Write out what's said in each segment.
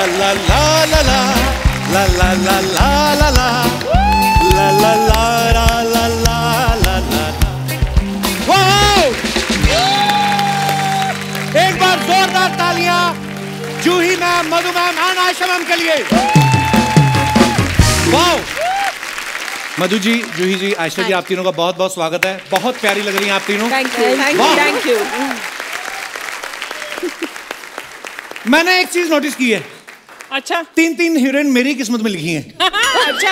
ला ला ला ला ला ला ला ला ला ला ला ला ला ला ला ला ला ला। Wow! एक बार जोरदार तालियां जूही मैम, मधु मैम और आयशा मैम के लिए। वाओ! मधु जी, जूही जी, आयशा जी, आप तीनों का बहुत बहुत स्वागत है। बहुत प्यारी लग रही हैं आप तीनों। Thank you, thank you. मैंने एक चीज नोटिस की है। अच्छा, 3 हीरोइन मेरी किस्मत में लिखी हैं। अच्छा,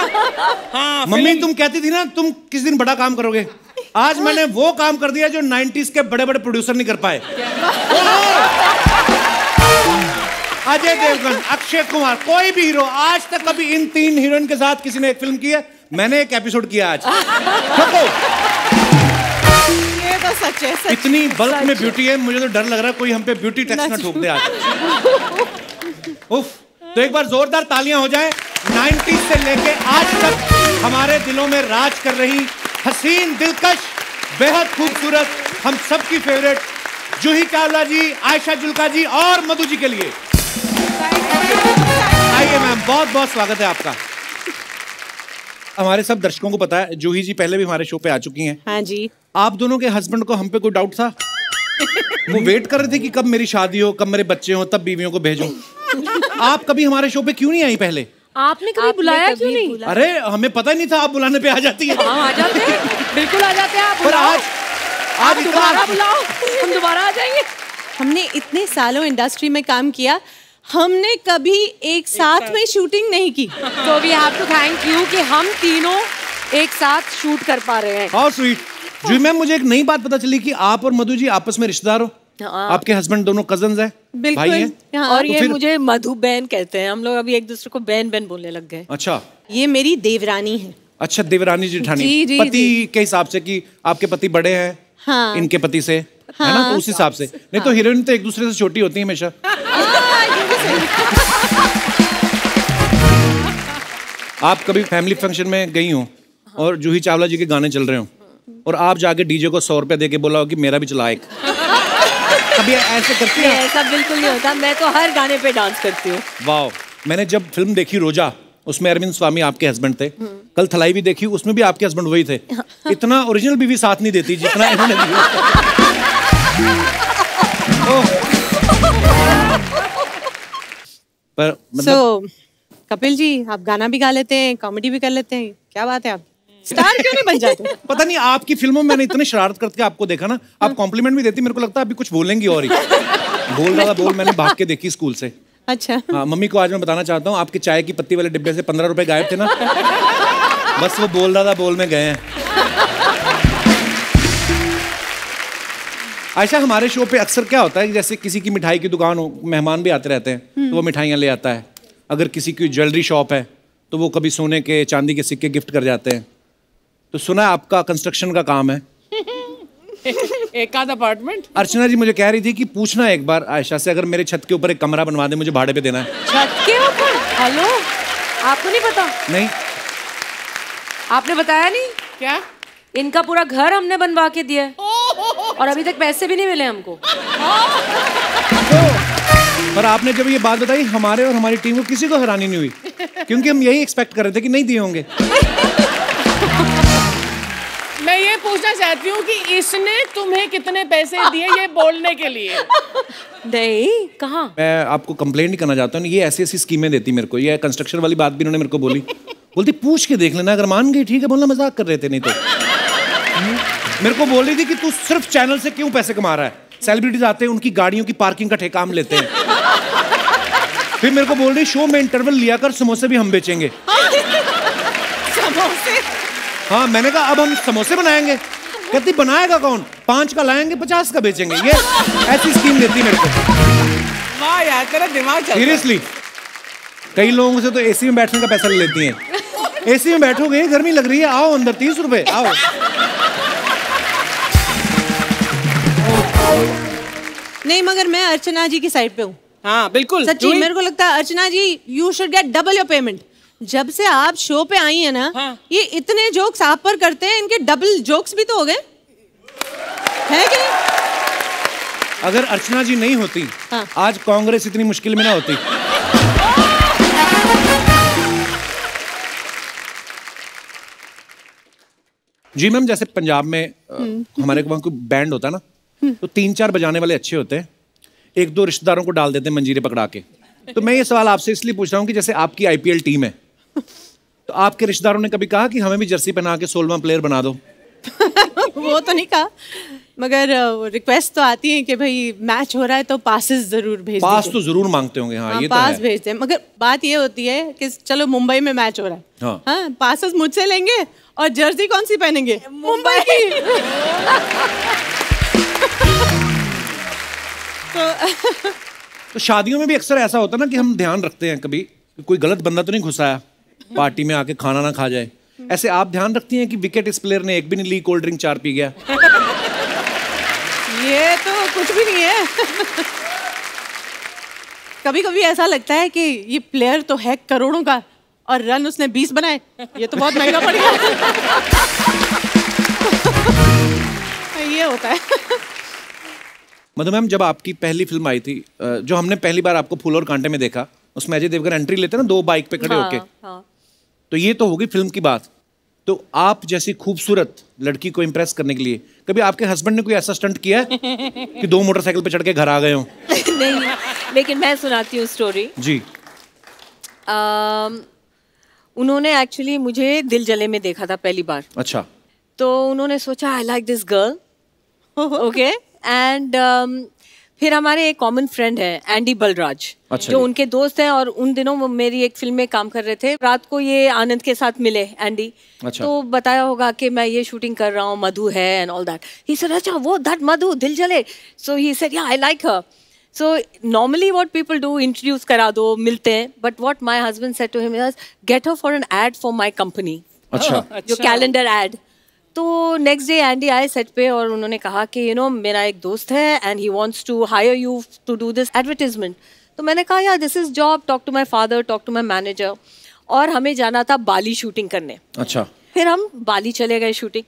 हाँ। मम्मी तुम कहती थी ना तुम किस दिन बड़ा काम करोगे, आज मैंने वो काम कर दिया जो 90s के बड़े बड़े प्रोड्यूसर नहीं कर पाए। अजय देवगन, अक्षय कुमार, कोई भी हीरो आज तक कभी इन 3 हीरोइन के साथ किसी ने एक फिल्म की है। मैंने एक एपिसोड किया आज। ये तो सच है, सच। इतनी बल्क में ब्यूटी है, मुझे तो डर लग रहा है कोई हम पे ब्यूटी टैक्स ना ठोक दे आज। उफ, तो एक बार जोरदार तालियां हो जाएं। 90s से लेके आज तक हमारे दिलों में राज कर रही हसीन, दिलकश, बेहद खूबसूरत, हम सबकी फेवरेट जूही चावला जी, आयशा जुल्का जी और मधु जी के लिए आइए मैम, बहुत बहुत स्वागत है आपका। हमारे सब दर्शकों को पता है जूही जी पहले भी हमारे शो पे आ चुकी हैं। हाँ जी। आप दोनों के हस्बैंड को हम पे कोई डाउट था? वो वेट कर रहे थे कि कब मेरी शादी हो, कब मेरे बच्चे हो, तब बीवियों को भेजूं। आप कभी हमारे शो पे क्यों नहीं आई पहले? आपने कभी बुलाया क्यों नहीं? अरे हमें पता ही नहीं था आप बुलाने पे आ जाती है। हाँ, आ जाते हैं, बिल्कुल आ जाते हैं। आप पर आज दोबारा बुलाओ, हम दोबारा आ जाएंगे। हमने इतने सालों इंडस्ट्री में काम किया, हमने कभी एक साथ में शूटिंग नहीं की। तो we have to thank you कि हम तीनों एक साथ शूट कर पा रहे हैं। How sweet. जी मैम, मुझे एक नई बात पता चली कि आप और मधु जी आपस में रिश्तेदार हो। आपके हस्बैंड दोनों कजन्स हैं, भाई हैं। और तो ये फिर... मुझे मधु बहन कहते हैं। हम लोग अभी एक दूसरे को बहन बहन बोलने लग गए। अच्छा, ये मेरी देवरानी है। अच्छा, देवरानी जेठानी। जी, जी, पति जी। के हिसाब से कि आपके पति बड़े हैं। हाँ। इनके पति से, है ना, तो उस हिसाब से। नहीं तो हीरोइन तो एक दूसरे से छोटी होती है हमेशा। आप कभी फैमिली फंक्शन में गई हो और जूही चावला जी के गाने चल रहे हो और आप जाके डीजे को 100 रुपए दे के बोला हो कि मेरा भी चला एक, कभी ऐसे करती है? ऐसा बिल्कुल नहीं होता, मैं तो हर गाने पे डांस करती हूँ। वाह, मैंने जब फिल्म देखी रोजा, उसमें अरविंद स्वामी आपके हस्बैंड थे। कल थलाई भी देखी, उसमें भी आपके हस्बैंड वही थे। इतना ओरिजिनल बीवी साथ नहीं देती जितना इन्होंने दिया। पर मतलब कपिल जी, आप गाना भी गा लेते हैं, कॉमेडी भी कर लेते हैं, क्या बात है, आप स्टार क्यों नहीं बन जाते? पता नहीं आपकी फिल्मों में मैंने इतने शरारत करके आपको देखा ना, आप कॉम्प्लीमेंट भी देती, मेरे को लगता है अभी कुछ बोलेंगी और ही। बोल रहा था, बोल मैंने भाग के देखी स्कूल से। अच्छा। हाँ, मम्मी को आज मैं बताना चाहता हूँ, आपके चाय की पत्ती वाले डिब्बे से 15 रुपए गायब थे ना, बस वो बोल रहा था, बोल में गए हैं। आयशा, हमारे शो पे अक्सर क्या होता है, जैसे किसी की मिठाई की दुकान हो, मेहमान भी आते रहते हैं तो वो मिठाइयाँ ले आता है। अगर किसी की ज्वेलरी शॉप है तो वो कभी सोने के, चांदी के सिक्के गिफ्ट कर जाते हैं। तो सुना है आपका कंस्ट्रक्शन का काम है। एक आध अपार्टमेंट। अर्चना जी मुझे कह रही थी कि पूछना एक बार आयशा से, अगर मेरे छत के ऊपर एक कमरा बनवा दे, मुझे भाड़े पे देना है। छत के ऊपर? हेलो, आपको नहीं पता? नहीं, आपने बताया नहीं क्या? इनका पूरा घर हमने बनवा के दिया है और अभी तक पैसे भी नहीं मिले हमको। पर आपने जब ये बात बताई, हमारे और हमारी टीम को किसी को हैरानी नहीं हुई, क्योंकि हम यही एक्सपेक्ट कर रहे थे कि नहीं दिए होंगे। मैं ये पूछना चाहती हूँ कि इसने तुम्हें कितने पैसे दिए ये बोलने के लिए? नहीं, कहाँ? मैं आपको कंप्लेंट नहीं करना चाहता हूँ, ये ऐसी ऐसी स्कीमें देती मेरे को। ये कंस्ट्रक्शन वाली बात भी इन्होंने मेरे को बोली, बोलती पूछ के देख लेना, अगर मान गई ठीक है, बोलना मजाक कर रहे थे, नहीं तो मेरे को बोल रही थी कि तू सिर्फ चैनल से क्यों पैसे कमा रहा है, सेलिब्रिटीज आते हैं उनकी गाड़ियों की पार्किंग का ठेका हम लेते हैं। फिर मेरे को बोल रही शो में इंटरवल लिया कर, समोसे भी हम बेचेंगे। समोसे? हाँ, मैंने कहा अब हम समोसे बनाएंगे। कहती बनाएगा कौन, 5 का लाएंगे 50 का बेचेंगे। ये ऐसी स्कीम देती मेरे को। वाह यार, तेरा दिमाग चल रहा है। सीरियसली, कई लोगों से तो एसी में बैठने का पैसा ले लेती हैं। एसी में बैठोगे, गर्मी लग रही है, आओ अंदर, 30 रुपए, आओ। नहीं, मगर मैं अर्चना जी की साइड पे हूँ। हाँ बिल्कुल, सच्ची मेरे को लगता है Archana ji, you should get double your payment. जब से आप शो पे आई है ना, हाँ। ये इतने जोक्स आप पर करते हैं, इनके डबल जोक्स भी तो हो गए, है कि नहीं? अगर अर्चना जी नहीं होती, हाँ। आज कांग्रेस इतनी मुश्किल में ना होती। जी मैम, जैसे पंजाब में हमारे वहाँ कोई बैंड होता है ना, तो 3-4 बजाने वाले अच्छे होते हैं, 1-2 रिश्तेदारों को डाल देते हैं मंजीरे पकड़ा के। तो मैं ये सवाल आपसे इसलिए पूछ रहा हूँ कि जैसे आपकी IPL टीम है, तो आपके रिश्तेदारों ने कभी कहा कि हमें भी जर्सी पहना के 16वां प्लेयर बना दो? वो तो नहीं कहा, मगर रिक्वेस्ट तो आती है कि भाई मैच हो रहा है तो पासेस जरूर भेज पास दीजिए। तो जरूर मांगते होंगे। हाँ, ये तो पास है। भेजते हैं, मगर बात ये होती है कि चलो मुंबई में मैच हो रहा है, हाँ, पासेस मुझसे लेंगे और जर्सी कौन सी पहनेंगे? मुंबई की। तो शादियों में भी अक्सर ऐसा होता है ना कि हम ध्यान रखते हैं कभी कोई गलत बंदा तो नहीं घुसाया पार्टी में आके खाना ना खा जाए। ऐसे आप ध्यान रखती हैं कि विकेट इस प्लेयर ने एक भी नहीं ली, कोल्ड ड्रिंक 4 पी गया? ये तो कुछ भी नहीं है। कभी कभी ऐसा लगता है कि ये प्लेयर तो है करोड़ों का और रन उसने 20 बनाए, ये तो बहुत महंगा पड़ गया। ये होता है। मधु मैम, जब आपकी पहली फिल्म आई थी, जो हमने पहली बार आपको फूल और कांटे में देखा, उसमें अजय देवगन एंट्री लेते हैं ना 2 बाइक पे खड़े होके, तो ये तो होगी फिल्म की बात। तो आप जैसी खूबसूरत लड़की को इम्प्रेस करने के लिए कभी आपके हस्बैंड ने कोई ऐसा स्टंट किया है कि 2 मोटरसाइकिल पे चढ़ के घर आ गए हो? नहीं, लेकिन मैं सुनाती हूँ स्टोरी जी। उन्होंने एक्चुअली मुझे दिल जले में देखा था पहली बार। अच्छा। तो उन्होंने सोचा I like this girl, okay, and फिर हमारे एक कॉमन फ्रेंड है एंडी बलराज, अच्छा, जो उनके दोस्त हैं, और उन दिनों वो मेरी एक फिल्म में काम कर रहे थे। रात को ये आनंद के साथ मिले एंडी। अच्छा। तो बताया होगा कि मैं ये शूटिंग कर रहा हूँ, मधु है and all that. He said अच्छा वो दैट मधु दिल जले, सो he said yeah I like her. So normally what people do, introduce करा दो, मिलते हैं, but what my husband said to him is get her for an ad for my company. अच्छा। जो कैलेंडर एड। तो next day Andy आए set पे और उन्होंने कहा कि यू नो मेरा एक दोस्त है and he wants to hire you to do this advertisement. तो मैंने कहा यार this is job, talk to my father, talk to my manager. और हमें जाना था बाली शूटिंग करने। अच्छा। फिर हम बाली चले गए शूटिंग,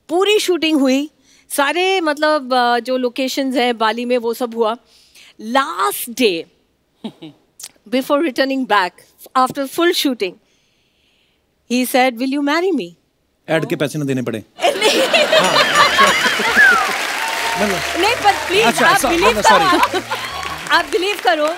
पूरी शूटिंग हुई, सारे मतलब जो लोकेशंस हैं बाली में वो सब हुआ। Last day before returning back after full shooting he said will you marry me? Add के पैसे ना देने पड़े? नहीं, पर प्लीज आप बिलीव करो, आप बिलीव करो,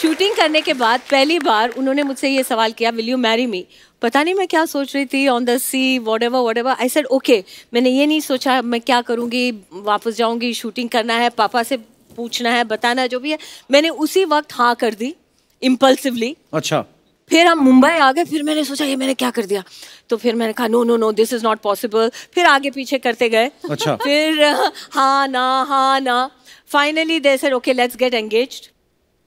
शूटिंग करने के बाद पहली बार उन्होंने मुझसे ये सवाल किया विल यू मैरी मी? पता नहीं मैं क्या सोच रही थी, on the sea whatever whatever. I said okay. मैंने ये नहीं सोचा मैं क्या करूँगी, वापस जाऊँगी, शूटिंग करना है, पापा से पूछना है, बताना है, जो भी है। मैंने उसी वक्त हाँ कर दी इम्पल्सिवली। अच्छा। फिर हम मुंबई आ गए। फिर मैंने सोचा ये मैंने क्या कर दिया, तो फिर मैंने कहा no no no this is not possible. फिर आगे पीछे करते गए। अच्छा। फिर हाँ ना finally they said okay let's get engaged.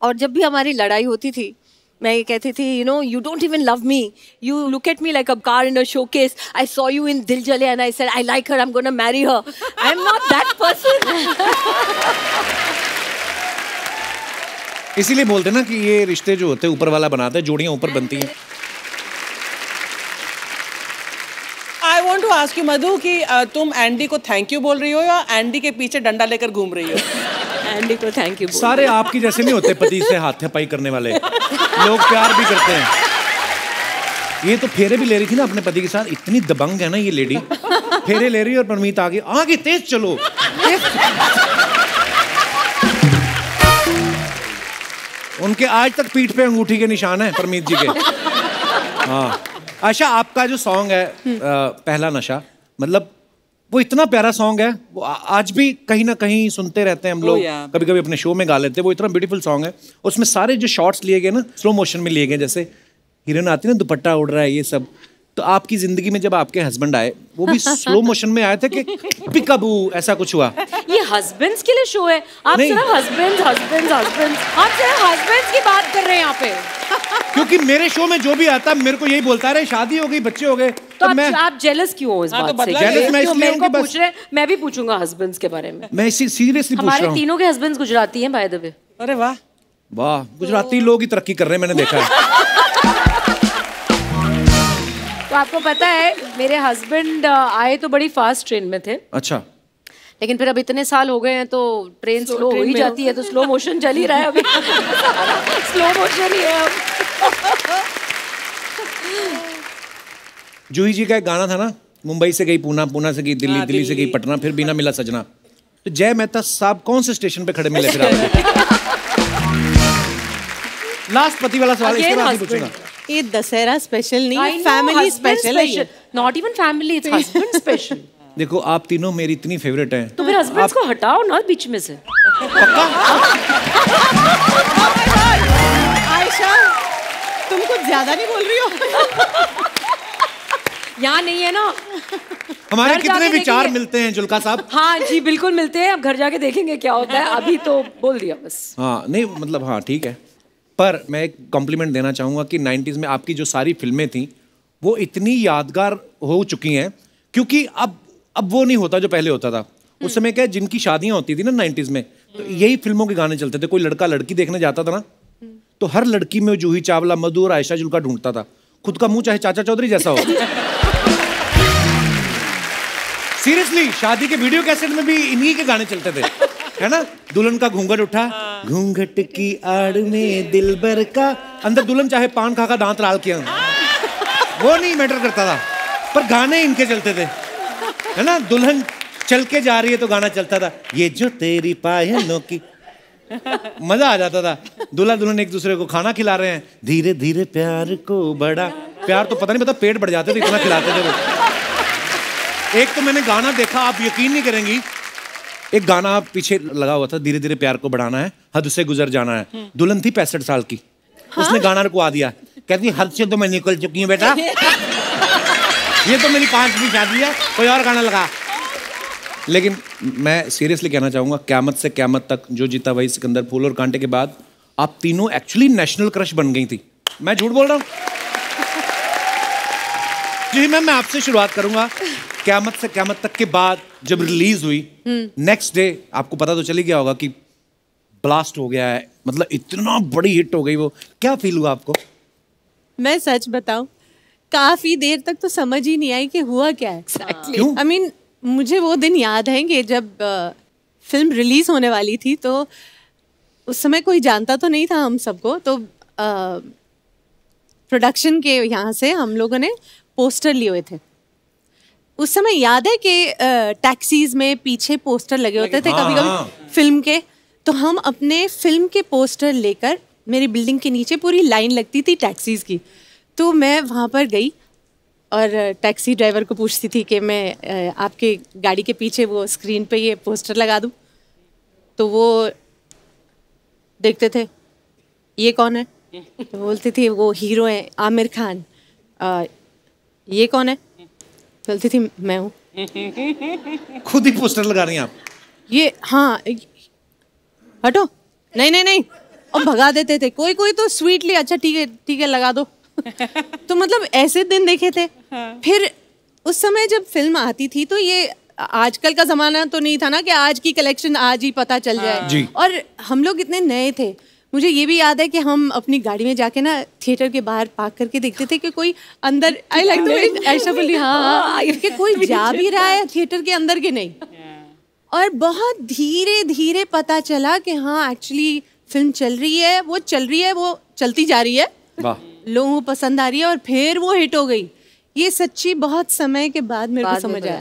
और जब भी हमारी लड़ाई होती थी मैं ये कहती थी you know you don't even love me, you look at me like a car in a showcase, I saw you in दिल जले and I said I like her, I am gonna marry her, I am not that person. इसीलिए बोलते हैं ना कि ये रिश्ते जो होते हैं ऊपर वाला बनाता है, जोड़ियां ऊपर बनती हैं। I want to ask you Madhu कि तुम एंडी को थैंक यू बोल रही हो या एंडी के पीछे डंडा लेकर घूम रही हो? एंडी को थैंक यू। सारे आपकी जैसे नहीं होते पति से हाथापाई करने वाले लोग, प्यार भी करते हैं। ये तो फेरे भी ले रही थी ना अपने पति के साथ, इतनी दबंग है ना ये लेडी, फेरे ले रही है और परमीत आगे आगे तेज चलो। उनके आज तक पीठ पे अंगूठी के निशान है परमीत जी के। हाँ। अच्छा, आपका जो सॉन्ग है पहला नशा, मतलब वो इतना प्यारा सॉन्ग है, वो आज भी कहीं ना कहीं सुनते रहते हैं हम लोग, कभी कभी अपने शो में गा लेते हैं। वो इतना ब्यूटीफुल सॉन्ग है, उसमें सारे जो शॉट्स लिए गए ना स्लो मोशन में लिए गए, जैसे हीरोइन आती है ना दुपट्टा उड़ रहा है ये सब। तो आपकी जिंदगी में जब आपके हस्बैंड आए वो भी स्लो मोशन में आए थे कि पिकाबू ऐसा कुछ हुआ? ये हस्बैंड्स के लिए शो है, आप सिर्फ हस्बैंड्स आप सिर्फ हस्बैंड्स की बात कर रहे हैं यहाँ पे। क्योंकि मेरे शो में जो भी आता है मेरे को यही बोलता है शादी हो गई, बच्चे हो गए। तो आप जेलस क्यों हो इस बात से? जेलस मैं इसलिए मेरे को पूछ रहे, मैं भी पूछूंगा हस्बैंड्स के बारे में। मैं इसी सीरियसली पूछ रहा हूँ। हमारे तीनों के हस्बैंड्स गुजराती हैं बाय द वे। अरे वाह वाह, गुजराती लोग ही तरक्की कर रहे हैं, मैंने देखा है। तो आपको पता है मेरे हस्बैंड आए तो बड़ी फास्ट ट्रेन में थे। अच्छा। लेकिन फिर अब इतने साल हो गए हैं तो ट्रेन स्लो हो ही जाती है, तो स्लो मोशन चल ही रहा है अभी। स्लो मोशन ही है अब। जूही जी का एक गाना था ना, मुंबई से गई पूना, पूना से गई दिल्ली, दिल्ली से गई पटना, फिर बिना मिला सजना। तो जय मेहता साहब कौन से स्टेशन पे खड़े मिले फिर आपको? लास्ट पति वाला सवाल इसके बाद ही पूछूंगा। ये दशहरा स्पेशल नहीं है, फैमिली स्पेशल है। Not even family, it's husband special. देखो आप तीनों मेरी इतनी फेवरेट हैं, तो फिर हस्बैंड्स को हटाओ ना बीच में से। आयशा तुम कुछ ज्यादा नहीं बोल रही हो? यहाँ नहीं है ना। हमारे कितने विचार मिलते हैं जुल्का साहब। हाँ जी बिल्कुल मिलते हैं, अब घर जाके देखेंगे क्या होता है, अभी तो बोल दिया बस। हाँ नहीं मतलब हाँ ठीक है, पर मैं एक कॉम्प्लीमेंट देना चाहूँगा कि 90s में आपकी जो सारी फिल्में थी वो इतनी यादगार हो चुकी हैं, क्योंकि अब वो नहीं होता जो पहले होता था। उस समय क्या जिनकी शादियाँ होती थी ना 90s में, तो यही फिल्मों के गाने चलते थे। कोई लड़का लड़की देखने जाता था ना, तो हर लड़की में जूही चावला, मधु और आयशा जुल्का ढूंढता था। खुद का मुंह चाहे चाचा चौधरी जैसा हो। सीरियसली शादी के वीडियो कैसेट में भी इन्हीं के गाने चलते थे, है ना। दुल्हन का घूंघट उठा, घूंघट की आड़ में दिलबर का, अंदर दुल्हन चाहे पान खा का दांत लाल किया, वो नहीं मैटर करता था, पर गाने इनके चलते थे, है ना। दुल्हन चल के जा रही है तो गाना चलता था, ये जो तेरी पायलों की, मजा आ जाता था। दूल्हा दुल्हन एक दूसरे को खाना खिला रहे हैं, धीरे धीरे प्यार को बड़ा, प्यार तो पता नहीं पता पेट बढ़ जाते थे इतना खिलाते थे वो। एक तो मैंने गाना देखा, आप यकीन नहीं करेंगी, एक गाना पीछे लगा हुआ था, धीरे धीरे प्यार को बढ़ाना है, हद से गुजर जाना है। दुल्हन थी 65 साल की। हाँ? उसने गाना रुकवा दिया, कहती हद से तो मैं निकल चुकी हूँ बेटा, ये तो मेरी 5वीं शादी है, कोई और गाना लगा। लेकिन मैं सीरियसली कहना चाहूंगा, क़यामत से क़यामत तक, जो जीता वही सिकंदर, फूल और कांटे के बाद आप तीनों एक्चुअली नेशनल क्रश बन गई थी। मैं झूठ बोल रहा हूँ? जी मैम, मैं आपसे शुरुआत करूंगा। क़यामत से क़यामत तक के बाद जब रिलीज हुई, नेक्स्ट डे आपको पता तो चली गया होगा कि ब्लास्ट हो गया है, मतलब इतना बड़ी हिट हो गई वो, क्या फील हुआ आपको? मैं सच बताऊं, काफी देर तक तो समझ ही नहीं आई कि हुआ क्या है। क्यों? I mean, मुझे वो दिन याद है कि जब फिल्म रिलीज होने वाली थी, तो उस समय कोई जानता तो नहीं था हम सबको, तो प्रोडक्शन के यहाँ से हम लोगों ने पोस्टर लिए हुए थे। उस समय याद है कि टैक्सीज में पीछे पोस्टर लगे होते थे कभी कभी फिल्म के, तो हम अपने फिल्म के पोस्टर लेकर, मेरी बिल्डिंग के नीचे पूरी लाइन लगती थी टैक्सीज की, तो मैं वहाँ पर गई और टैक्सी ड्राइवर को पूछती थी कि मैं आपके गाड़ी के पीछे वो स्क्रीन पे ये पोस्टर लगा दूँ। तो वो देखते थे, ये कौन है? तो बोलती थी वो हीरो है आमिर खान। ये कौन है? बोलती थी मैं हूँ। खुद ही पोस्टर लगा रही हैं आप? ये हाँ, हटो, नहीं नहीं नहीं, और भगा देते थे। कोई कोई तो स्वीटली, अच्छा ठीक है लगा दो। तो मतलब ऐसे दिन देखे थे। फिर उस समय जब फिल्म आती थी, तो ये आजकल का जमाना तो नहीं था ना कि आज की कलेक्शन आज ही पता चल जाए। और हम लोग इतने नए थे, मुझे ये भी याद है कि हम अपनी गाड़ी में जाके ना थिएटर के बाहर पार्क करके देखते थे कि कोई अंदर, आई लाइक द ऐशा बोली, हाँ कि कोई जा भी रहा है थिएटर के अंदर के नहीं। और बहुत धीरे धीरे पता चला कि हाँ एक्चुअली फिल्म चल रही है, वो चलती जा रही है, लोगों को पसंद आ रही है, और फिर वो हिट हो गई। ये सच्ची बहुत समय के बाद मेरे को समझ आया।